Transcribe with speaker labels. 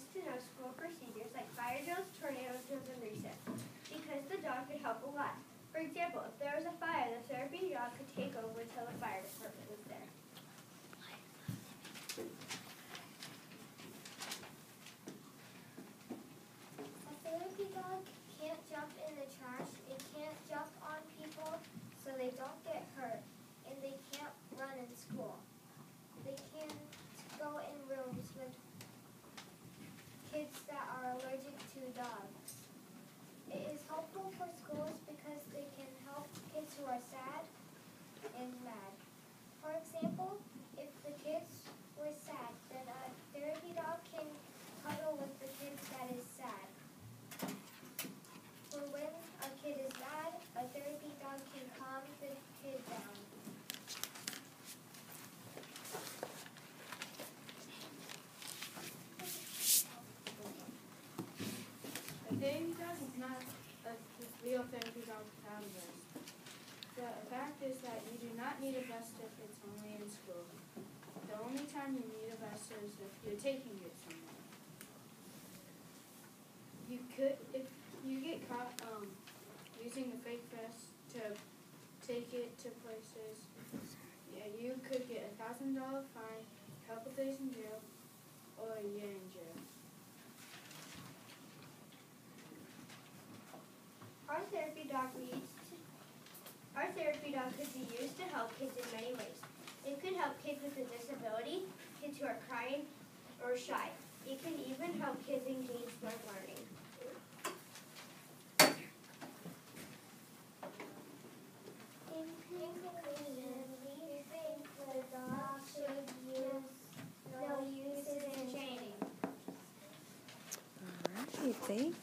Speaker 1: needs to know school procedures like fire drills, tornado drills, and recess, because the dog could help a lot. For example, if there was a fire, the therapy dog could take over until the fire department was there.
Speaker 2: A therapy dog can't jump in the trash, it can't jump on people so they don't get hurt, and they can't run in school. They can't go in rooms with kids that are allergic to dogs. It is helpful for schools because they can help kids who are sad and mad. For example, if the kids were sad, then a therapy dog can cuddle with the kid that is sad. For when a kid is mad, a therapy dog can calm the kid down.
Speaker 3: A therapy dog is not a real therapy dog without a vest. The fact is that you do not need a vest if it's only in school. The only time you need a vest is if you're taking it somewhere. If you get caught using the fake vest to take it to places, yeah, you could get a $1,000 fine, a couple days in jail, or a year in jail.
Speaker 1: Our therapy dog could be used to help kids in many ways. It could help kids with a disability, kids who are crying or shy. It can even help kids engage with learning.
Speaker 2: In conclusion, we think the dog should use no uses in training.
Speaker 4: All right, thank